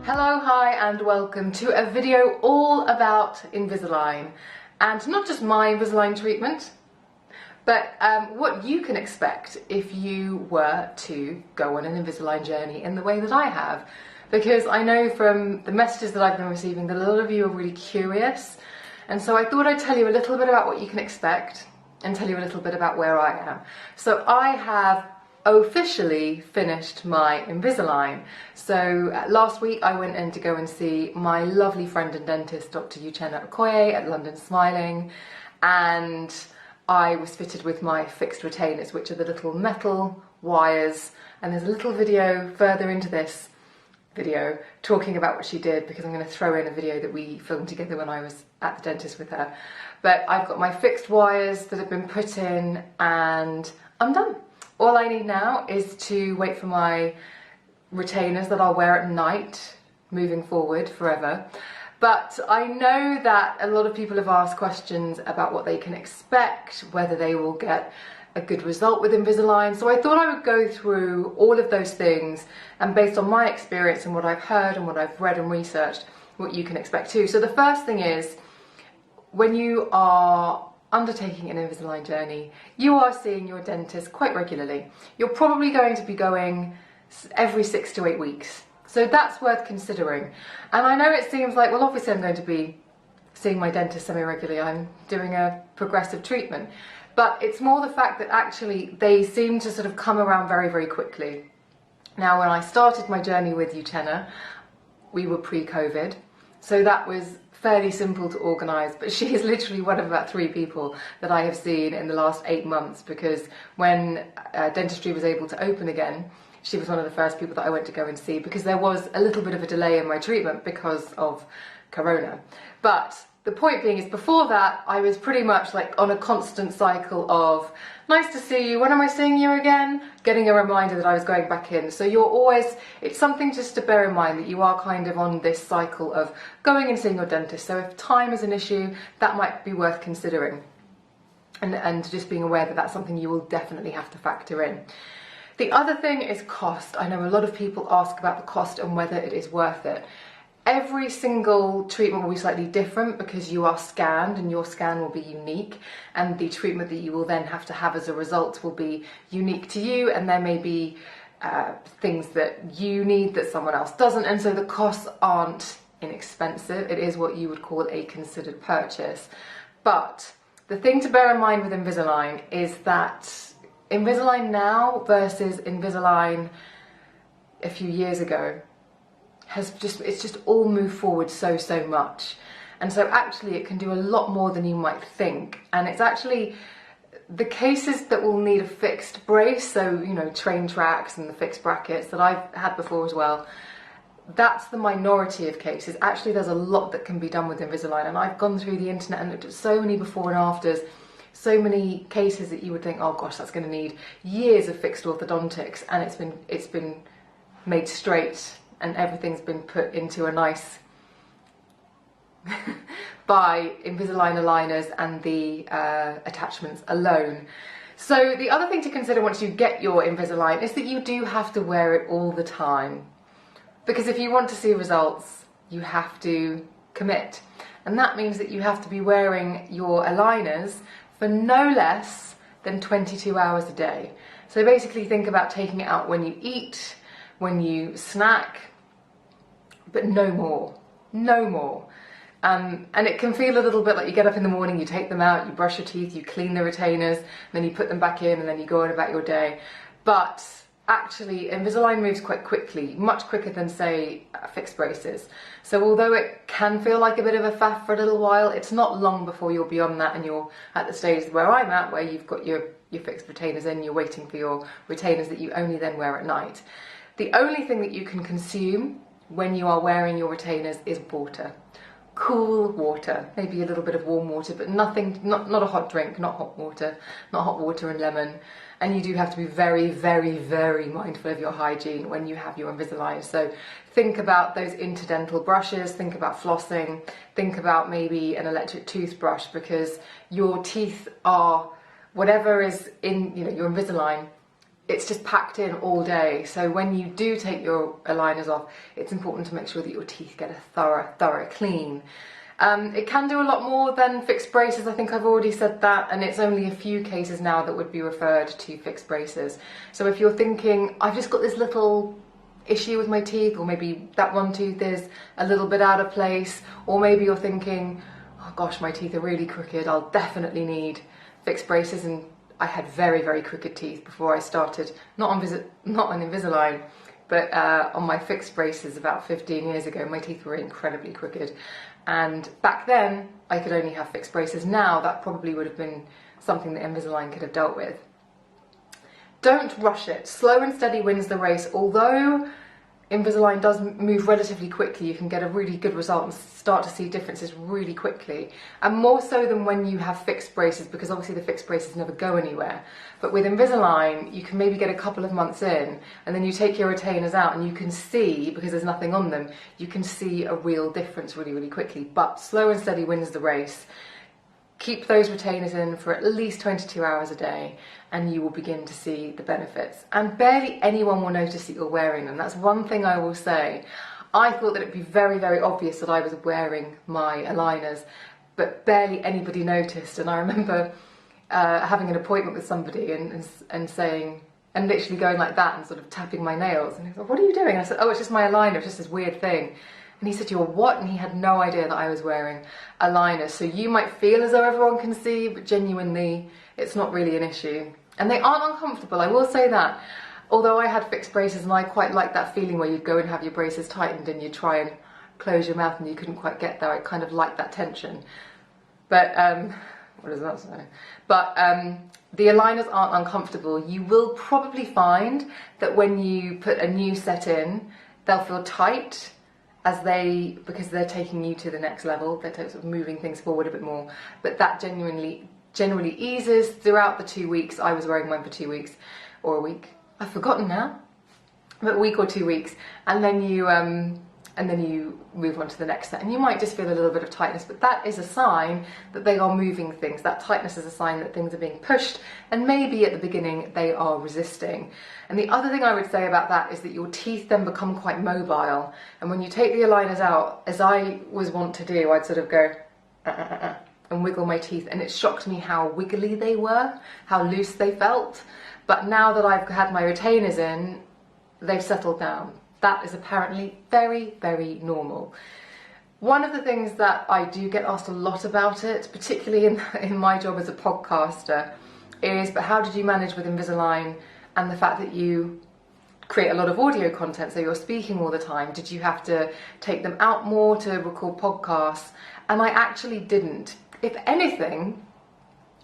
Hello, hi and welcome to a video all about Invisalign, and not just my Invisalign treatment, but what you can expect if you were to go on an Invisalign journey in the way that I have. Because I know from the messages that I've been receiving that a lot of you are really curious, and so I thought I'd tell you a little bit about what you can expect and tell you a little bit about where I am. So I have officially finished my Invisalign. So last week I went in to go and see my lovely friend and dentist, Dr. Uchenna Okoye at London Smiling, and I was fitted with my fixed retainers, which are the little metal wires, and there's a little video further into this video talking about what she did, because I'm going to throw in a video that we filmed together when I was at the dentist with her. But I've got my fixed wires that have been put in and I'm done. All I need now is to wait for my retainers that I'll wear at night moving forward forever. But I know that a lot of people have asked questions about what they can expect, whether they will get a good result with Invisalign. So I thought I would go through all of those things, and based on my experience and what I've heard and what I've read and researched, what you can expect too. So the first thing is, when you are undertaking an Invisalign journey, you are seeing your dentist quite regularly. You're probably going to be going every 6 to 8 weeks. So that's worth considering. And I know it seems like, well, obviously I'm going to be seeing my dentist semi-regularly. I'm doing a progressive treatment. But it's more the fact that actually they seem to sort of come around very, very quickly. Now, when I started my journey with Uchenna, we were pre-COVID. So that was fairly simple to organise, but she is literally one of about 3 people that I have seen in the last 8 months, because when dentistry was able to open again, she was one of the first people that I went to go and see, because there was a little bit of a delay in my treatment because of Corona. But the point being is, before that, I was pretty much like on a constant cycle of, nice to see you, when am I seeing you again? Getting a reminder that I was going back in. So you're always, it's something just to bear in mind that you are kind of on this cycle of going and seeing your dentist. So if time is an issue, that might be worth considering. And just being aware that that's something you will definitely have to factor in. The other thing is cost. I know a lot of people ask about the cost and whether it is worth it. Every single treatment will be slightly different because you are scanned and your scan will be unique, and the treatment that you will then have to have as a result will be unique to you, and there may be things that you need that someone else doesn't, and so the costs aren't inexpensive. It is what you would call a considered purchase. But the thing to bear in mind with Invisalign is that Invisalign now versus Invisalign a few years ago it's just all moved forward so much, and so actually it can do a lot more than you might think. And it's actually the cases that will need a fixed brace, so you know, train tracks and the fixed brackets that I've had before as well, that's the minority of cases. Actually there's a lot that can be done with Invisalign, and I've gone through the internet and looked at so many before and afters, so many cases that you would think, oh gosh, that's going to need years of fixed orthodontics, and it's been made straight and everything's been put into a nice by Invisalign aligners and the attachments alone. So the other thing to consider once you get your Invisalign is that you do have to wear it all the time, because if you want to see results, you have to commit, and that means that you have to be wearing your aligners for no less than 22 hours a day. So basically think about taking it out when you eat, when you snack, but no more, no more. And it can feel a little bit like you get up in the morning, you take them out, you brush your teeth, you clean the retainers, then you put them back in, and then you go on about your day. But actually Invisalign moves quite quickly, much quicker than say fixed braces. So although it can feel like a bit of a faff for a little while, it's not long before you're beyond that and you're at the stage where I'm at, where you've got your fixed retainers in, you're waiting for your retainers that you only then wear at night. The only thing that you can consume when you are wearing your retainers is water. Cool water, maybe a little bit of warm water, but nothing, not a hot drink, not hot water and lemon. And you do have to be very, very, very mindful of your hygiene when you have your Invisalign. So think about those interdental brushes, think about flossing, think about maybe an electric toothbrush, because your teeth are, whatever is in, you know, your Invisalign it's just packed in all day. So when you do take your aligners off, it's important to make sure that your teeth get a thorough clean. It can do a lot more than fixed braces. I think I've already said that, and it's only a few cases now that would be referred to fixed braces. So if you're thinking, I've just got this little issue with my teeth, or maybe that one tooth is a little bit out of place, or maybe you're thinking, oh gosh, my teeth are really crooked, I'll definitely need fixed braces. And I had very crooked teeth before I started, not on Invisalign, but on my fixed braces about 15 years ago. My teeth were incredibly crooked, and back then I could only have fixed braces. Now that probably would have been something that Invisalign could have dealt with. Don't rush it. Slow and steady wins the race. Although Invisalign does move relatively quickly, you can get a really good result and start to see differences really quickly, and more so than when you have fixed braces, because obviously the fixed braces never go anywhere. But with Invisalign, you can maybe get a couple of months in, and then you take your retainers out and you can see, because there's nothing on them, you can see a real difference really quickly. But slow and steady wins the race. Keep those retainers in for at least 22 hours a day, and you will begin to see the benefits. And barely anyone will notice that you're wearing them. That's one thing I will say. I thought that it'd be very obvious that I was wearing my aligners, but barely anybody noticed. And I remember having an appointment with somebody and saying, and literally going like that and sort of tapping my nails. And he was like, what are you doing? And I said, oh, it's just my aligner, it's just this weird thing. And he said, you're what? And he had no idea that I was wearing a liner. So you might feel as though everyone can see, but genuinely, it's not really an issue. And they aren't uncomfortable, I will say that. Although I had fixed braces, and I quite like that feeling where you'd go and have your braces tightened and you'd try and close your mouth and you couldn't quite get there. I kind of like that tension. But, what does that say? But the aligners aren't uncomfortable. You will probably find that when you put a new set in, they'll feel tight, because they're taking you to the next level. They're sort of moving things forward a bit more, but that generally eases throughout the 2 weeks. I was wearing mine for 2 weeks, or a week. I've forgotten now, but a week or 2 weeks, and then you move on to the next set, and you might just feel a little bit of tightness, but that is a sign that they are moving things. That tightness is a sign that things are being pushed, and maybe at the beginning they are resisting. And the other thing I would say about that is that your teeth then become quite mobile, and when you take the aligners out, as I was wont to do, I'd sort of go and wiggle my teeth, and it shocked me how wiggly they were, how loose they felt. But now that I've had my retainers in, they've settled down. That is apparently very normal. One of the things that I do get asked a lot about it, particularly in my job as a podcaster, is, but how did you manage with Invisalign and the fact that you create a lot of audio content, so you're speaking all the time? Did you have to take them out more to record podcasts? And I actually didn't. If anything,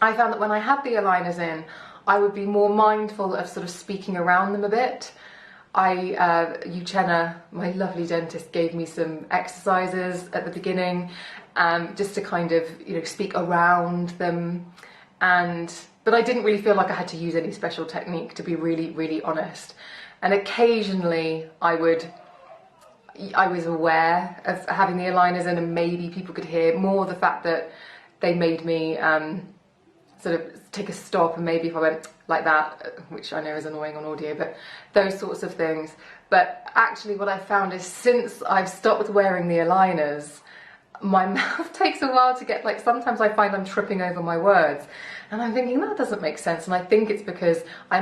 I found that when I had the aligners in, I would be more mindful of sort of speaking around them a bit. Uchenna, my lovely dentist, gave me some exercises at the beginning, just to kind of, speak around them. But I didn't really feel like I had to use any special technique, to be really honest. And occasionally I was aware of having the aligners in, and maybe people could hear more the fact that they made me sort of take a stop, and maybe if I went like that, which I know is annoying on audio, but those sorts of things. But actually what I found is, since I've stopped wearing the aligners, my mouth takes a while to get, like, sometimes I find I'm tripping over my words, and I'm thinking that doesn't make sense. And I think it's because I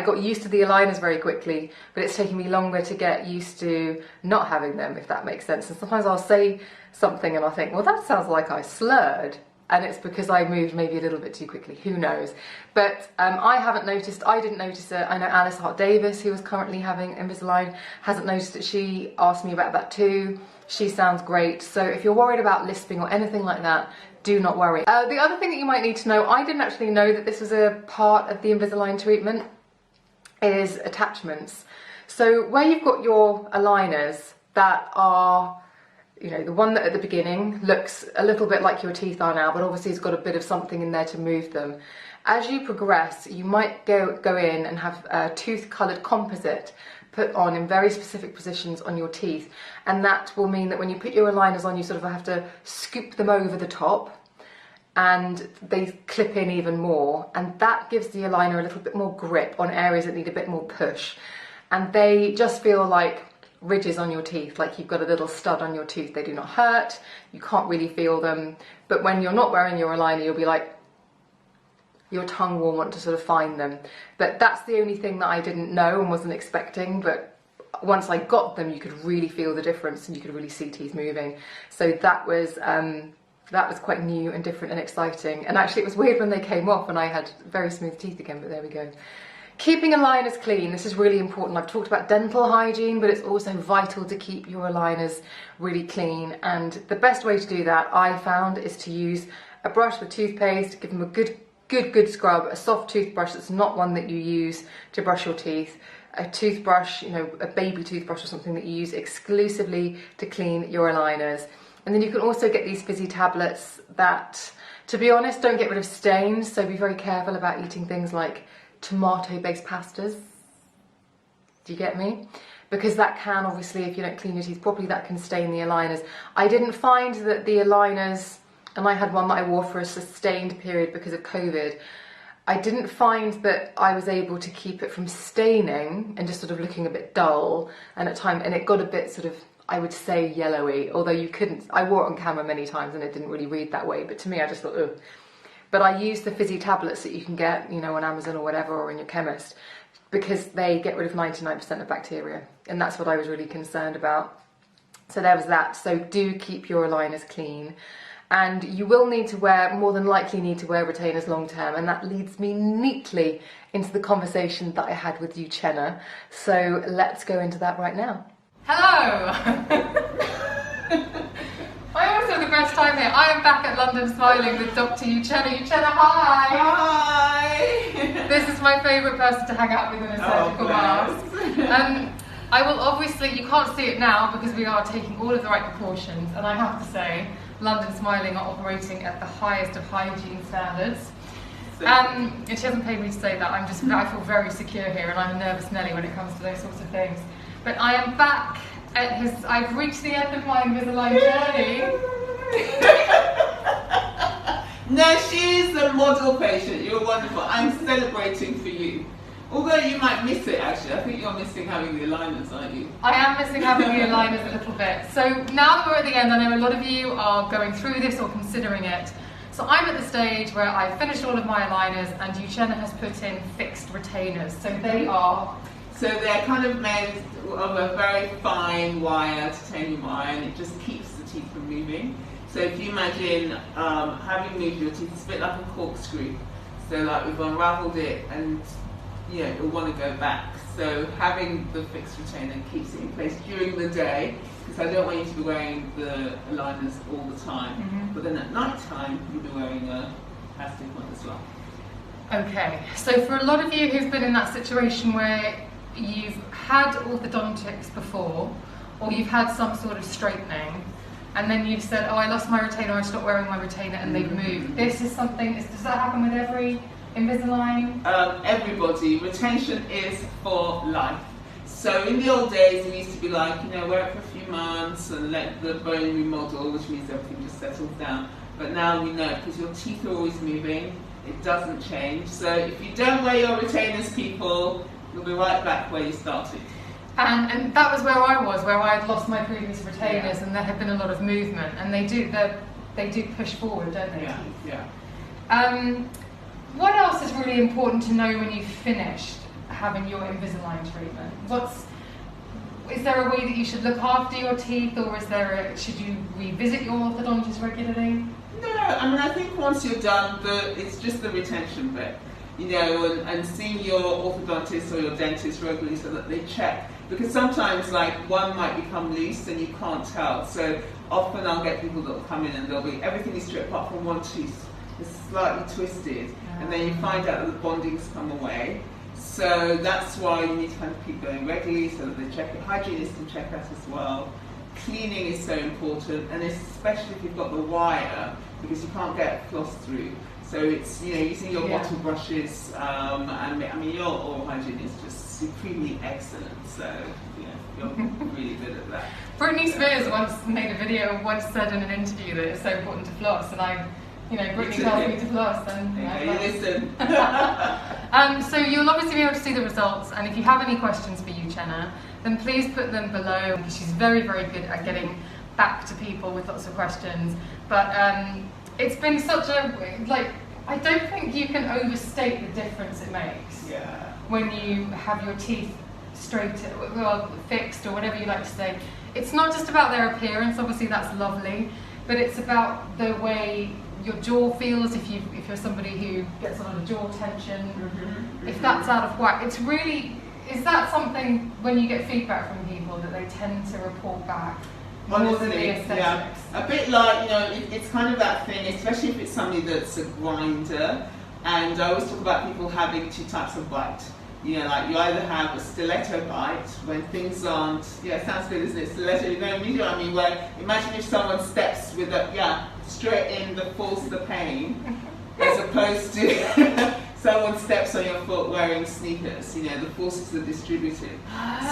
got used to the aligners very quickly, but it's taking me longer to get used to not having them, if that makes sense. And sometimes I'll say something and I'll think, well, that sounds like I slurred. And it's because I moved maybe a little bit too quickly, who knows. But I didn't notice it. I know Alice Hart Davis, who is currently having Invisalign, hasn't noticed it. She asked me about that too. She sounds great. So if you're worried about lisping or anything like that, do not worry. The other thing that you might need to know, I didn't actually know that this was a part of the Invisalign treatment, is attachments. So where you've got your aligners that are, the one that at the beginning looks a little bit like your teeth are now, but obviously it's got a bit of something in there to move them. As you progress, you might go in and have a tooth-coloured composite put on in very specific positions on your teeth, and that will mean that when you put your aligners on, you sort of have to scoop them over the top. and they clip in even more, and that gives the aligner a little bit more grip on areas that need a bit more push, and they just feel like ridges on your teeth, like you've got a little stud on your tooth. They do not hurt, you can't really feel them, but when you're not wearing your aligner, you'll be like, your tongue will want to sort of find them. But that's the only thing that I didn't know and wasn't expecting, but once I got them, you could really feel the difference and you could really see teeth moving. So that was quite new and different and exciting. And actually it was weird when they came off and I had very smooth teeth again, but there we go. Keeping aligners clean, this is really important. I've talked about dental hygiene, but it's also vital to keep your aligners really clean. And the best way to do that, I found, is to use a brush with toothpaste, give them a good scrub, a soft toothbrush that's not one that you use to brush your teeth, a toothbrush, you know, a baby toothbrush or something that you use exclusively to clean your aligners. And then you can also get these fizzy tablets that, to be honest, don't get rid of stains, so be very careful about eating things like tomato-based pastas. Do you get me? Because that can, obviously, if you don't clean your teeth properly, that can stain the aligners. I didn't find that the aligners, and I had one that I wore for a sustained period because of COVID, I didn't find that I was able to keep it from staining and just sort of looking a bit dull, and at times, and it got a bit sort of, I would say, yellowy, although you couldn't, I wore it on camera many times and it didn't really read that way, but to me I just thought, ugh. But I use the fizzy tablets that you can get, you know, on Amazon or whatever, or in your chemist, because they get rid of 99% of bacteria, and that's what I was really concerned about. So there was that. So do keep your aligners clean, and you will need to wear, more than likely need to wear retainers long term, and that leads me neatly into the conversation that I had with you, Chenna. So let's go into that right now. Hello! I always have the best time here. I am back at London Smiling with Dr. Uchenna. Uchenna, hi! Hi! This is my favourite person to hang out with in a surgical mask. I will obviously, you can't see it now because we are taking all of the right precautions, and I have to say, London Smiling are operating at the highest of hygiene standards. And she hasn't paid me to say that. I feel very secure here, and I'm a nervous Nelly when it comes to those sorts of things. But I am back at I've reached the end of my Invisalign journey. No, she's a model patient. You're wonderful. I'm celebrating for you. Although you might miss it, actually. I think you're missing having the aligners, aren't you? I am missing having the aligners a little bit. So now that we're at the end, I know a lot of you are going through this or considering it. So I'm at the stage where I've finished all of my aligners and Uchenna has put in fixed retainers. So they are... So they're kind of made of a very fine wire, titanium wire, and it just keeps the teeth from moving. So if you imagine having moved your teeth, it's a bit like a corkscrew. So like we've unravelled it and you know, you'll want to go back. So having the fixed retainer keeps it in place during the day, because I don't want you to be wearing the aligners all the time. But then at night time, you'll be wearing a plastic one as well. Okay, so for a lot of you who've been in that situation where you've had orthodontics before, or you've had some sort of straightening, and then you've said, oh, I lost my retainer, I stopped wearing my retainer, and they've moved. This is something, does that happen with every Invisalign? Everybody. Retention is for life. So in the old days, it used to be like, you know, wear it for a few months and let the bone remodel, which means everything just settles down. But now we know, because your teeth are always moving, it doesn't change. So if you don't wear your retainers, people, you'll be right back where you started. And that was where I was, where I had lost my previous retainers, and there had been a lot of movement, and they do push forward, don't they? Yeah. What else is really important to know when you've finished having your Invisalign treatment? Is there a way that you should look after your teeth, or should you revisit your orthodontist regularly? No, I mean, I think once you're done, it's just the retention bit, you know, and seeing your orthodontist or your dentist regularly so that they check. Because sometimes, like, one might become loose and you can't tell. So often I'll get people that will come in and everything is straight apart from one tooth. It's slightly twisted, and then you find out that the bonding's come away. So that's why you need to kind of keep going regularly so that they check it. Hygienists can check that as well. Cleaning is so important, and especially if you've got the wire, because you can't get floss through. So it's, you know, using your bottle brushes, and I mean, your oral hygiene is just supremely excellent. So, you know, you're really good at that. Britney Spears once made a video and once said in an interview that it's so important to floss, and I you know, Brittany tells me to floss, then you listen. So you'll obviously be able to see the results, and if you have any questions for Uchenna, then please put them below, because she's very, very good at getting back to people with lots of questions. But it's been such a, like, I don't think you can overstate the difference it makes when you have your teeth straight, well, fixed, or whatever you like to say. It's not just about their appearance, obviously that's lovely, but it's about the way your jaw feels, if you're somebody who gets a lot of jaw tension, if that's out of whack. It's really, is that something, when you get feedback from people, that they tend to report back? More than the aesthetics? A bit like, you know, it's kind of that thing, especially if it's somebody that's a grinder, and I always talk about people having two types of bite. You know, like you either have a stiletto bite when things aren't, sounds good, isn't it? Stiletto, you know what I mean? Where, imagine if someone steps with a, straight in the force of the pain, as opposed to someone steps on your foot wearing sneakers, you know, the forces are distributed.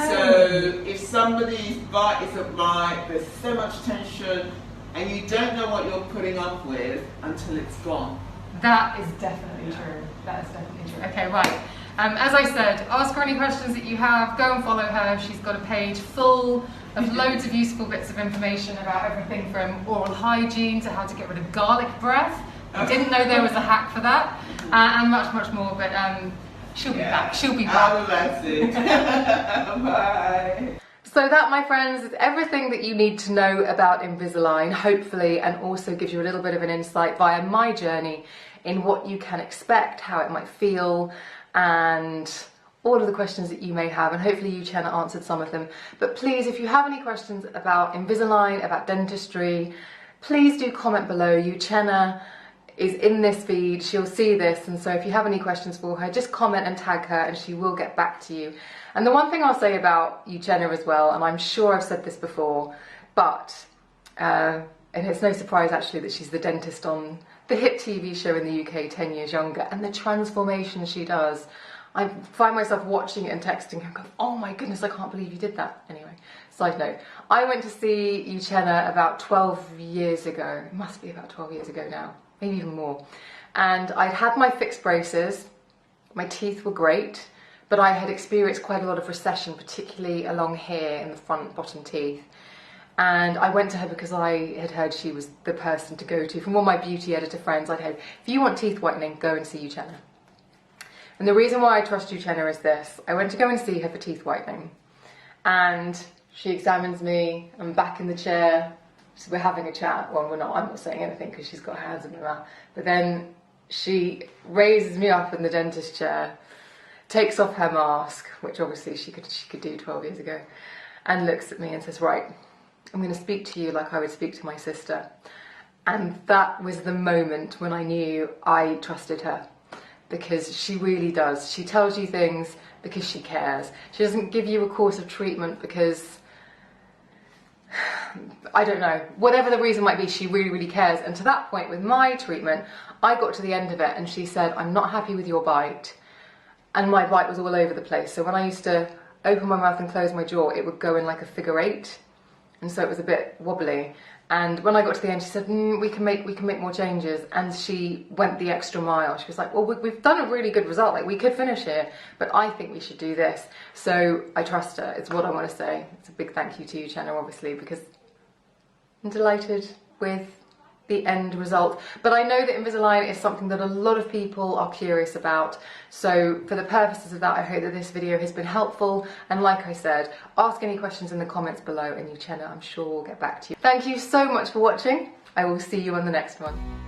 So if somebody's bite is a bite, there's so much tension, and you don't know what you're putting up with until it's gone. That is definitely true. That is definitely true. Okay, right. As I said, ask her any questions that you have, go and follow her. She's got a page full of loads of useful bits of information about everything from oral hygiene to how to get rid of garlic breath. I didn't know there was a hack for that, and much, much more, but she'll be back. She'll be back. That's it. Bye. So that, my friends, is everything that you need to know about Invisalign, hopefully, and also gives you a little bit of an insight via my journey in what you can expect, how it might feel, and all of the questions that you may have, and hopefully Uchenna answered some of them. But please, if you have any questions about Invisalign, about dentistry, please do comment below. Uchenna is in this feed, she'll see this, and so if you have any questions for her, just comment and tag her and she will get back to you. And the one thing I'll say about Uchenna as well, and I'm sure I've said this before, but, and it's no surprise actually that she's the dentist on the hit TV show in the UK, 10 Years Younger, and the transformation she does. I find myself watching it and texting her and going, oh my goodness, I can't believe you did that. Anyway, side note, I went to see Uchenna about 12 years ago. It must be about 12 years ago now, maybe even more. And I'd had my fixed braces, my teeth were great, but I had experienced quite a lot of recession, particularly along here in the front bottom teeth. And I went to her because I had heard she was the person to go to. From all my beauty editor friends, I'd heard, if you want teeth whitening, go and see Uchenna. And the reason why I trust Uchenna is this. I went to go and see her for teeth whitening, and she examines me. I'm back in the chair, so we're having a chat. Well, we're not. I'm not saying anything because she's got her hands in my mouth. But then she raises me up in the dentist chair, takes off her mask, which obviously she could do 12 years ago, and looks at me and says, right, I'm going to speak to you like I would speak to my sister. And that was the moment when I knew I trusted her, because she really does. She tells you things because she cares. She doesn't give you a course of treatment because, I don't know, whatever the reason might be, she really, really cares. And to that point with my treatment, I got to the end of it and she said, I'm not happy with your bite. And my bite was all over the place. So when I used to open my mouth and close my jaw, it would go in like a figure 8. And so it was a bit wobbly. And when I got to the end, she said, we can make more changes. And she went the extra mile. She was like, well, we've done a really good result. Like, we could finish here, but I think we should do this. So I trust her. It's what I want to say. It's a big thank you to you, Uchenna, obviously, because I'm delighted with the end result. But I know that Invisalign is something that a lot of people are curious about. So for the purposes of that, I hope that this video has been helpful. And like I said, ask any questions in the comments below, and Uchenna, I'm sure, will get back to you. Thank you so much for watching. I will see you on the next one.